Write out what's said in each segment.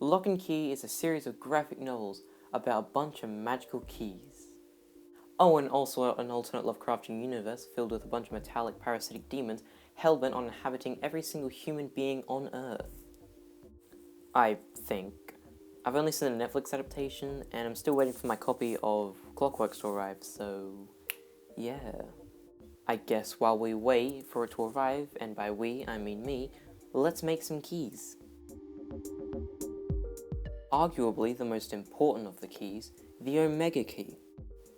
Locke Key is a series of graphic novels about a bunch of magical keys. Oh, and also an alternate Lovecraftian universe filled with a bunch of metallic parasitic demons hellbent on inhabiting every single human being on Earth. I think. I've only seen a Netflix adaptation, and I'm still waiting for my copy of Clockwork to arrive, so yeah. I guess while we wait for it to arrive, and by we, I mean me, let's make some keys. Arguably the most important of the keys, the Omega Key.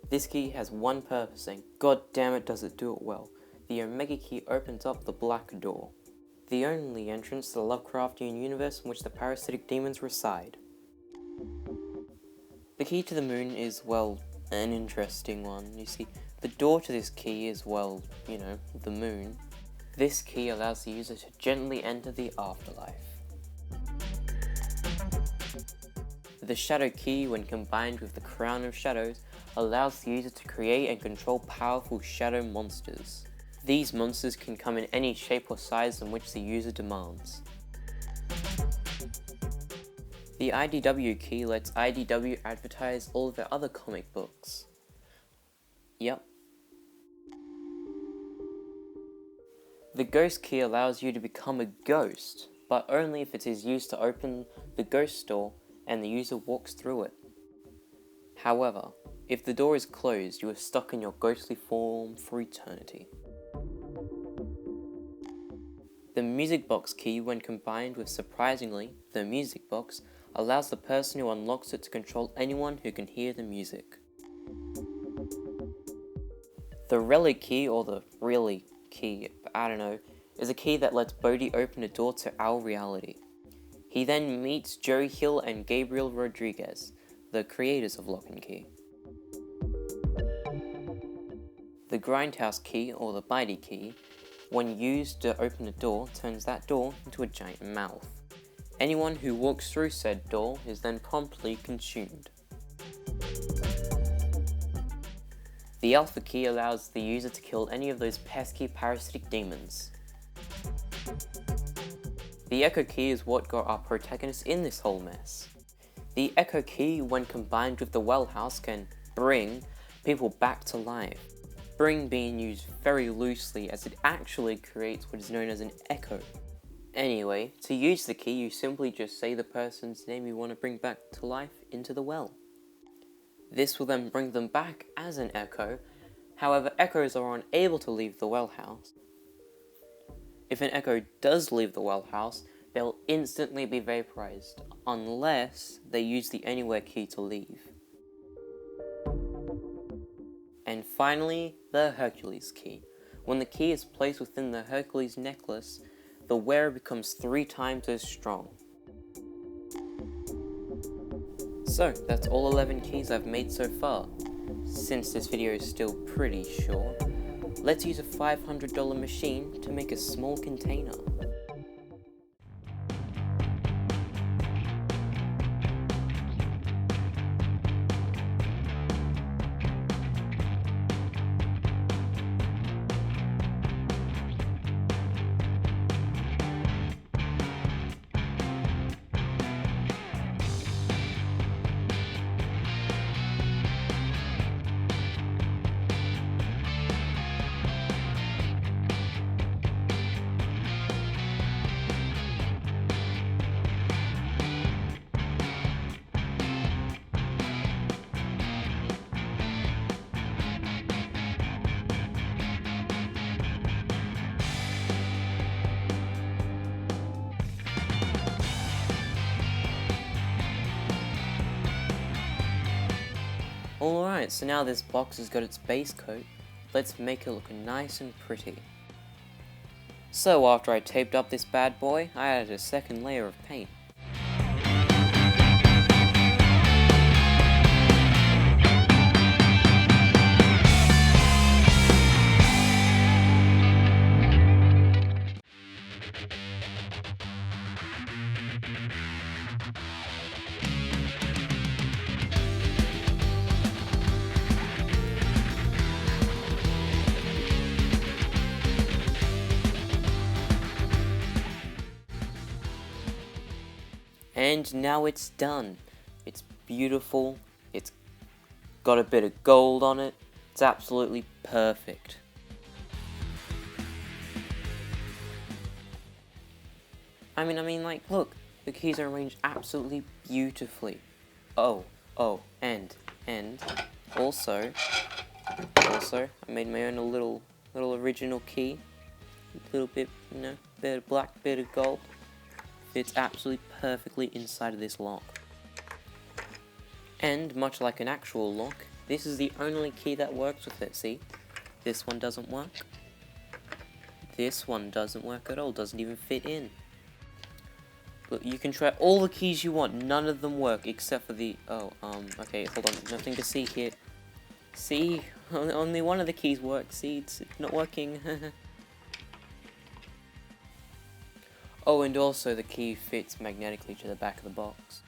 This key has one purpose, and god damn it does it do it well. The Omega Key opens up the Black Door, the only entrance to the Lovecraftian universe in which the parasitic demons reside. The key to the moon is, well, an interesting one. You see, the door to this key is, well, you know, the moon. This key allows the user to gently enter the afterlife. The Shadow Key, when combined with the Crown of Shadows, allows the user to create and control powerful shadow monsters. These monsters can come in any shape or size in which the user demands. The IDW key lets IDW advertise all of their other comic books. Yep. The Ghost Key allows you to become a ghost, but only if it is used to open the ghost door and the user walks through it. However, if the door is closed, you are stuck in your ghostly form for eternity. The Music Box Key, when combined with, surprisingly, the Music Box, allows the person who unlocks it to control anyone who can hear the music. The Relic Key, or the Really Key, I don't know, is a key that lets Bodhi open a door to our reality. He then meets Joe Hill and Gabriel Rodriguez, the creators of Locke Key. The Grindhouse Key, or the Bitey Key, when used to open a door, turns that door into a giant mouth. Anyone who walks through said door is then promptly consumed. The Alpha Key allows the user to kill any of those pesky parasitic demons. The Echo Key is what got our protagonist in this whole mess. The Echo Key, when combined with the Well House, can bring people back to life. Bring being used very loosely, as it actually creates what is known as an echo. Anyway, to use the key, you simply just say the person's name you want to bring back to life into the well. This will then bring them back as an echo. However, echoes are unable to leave the well house. If an echo does leave the well house, they'll instantly be vaporized, unless they use the Anywhere Key to leave. And finally, the Hercules Key. When the key is placed within the Hercules necklace, the wearer becomes 3 times as strong. So, that's all 11 keys I've made so far. Since this video is still pretty short, let's use a $500 machine to make a small container. Alright, so now this box has got its base coat, let's make it look nice and pretty. So after I taped up this bad boy, I added a second layer of paint. And now it's done. It's beautiful. It's got a bit of gold on it. It's absolutely perfect. I mean, like, look, the keys are arranged absolutely beautifully. And also, I made my own little original key. A little bit, you know, bit of black, bit of gold. Fits absolutely perfectly inside of this lock. And much like an actual lock, this is the only key that works with it. See, this one doesn't work. This one doesn't work at all, doesn't even fit in. Look, you can try all the keys you want, none of them work except for the, okay, hold on, nothing to see here. See, only one of the keys works, see, it's not working. Oh, and also the key fits magnetically to the back of the box.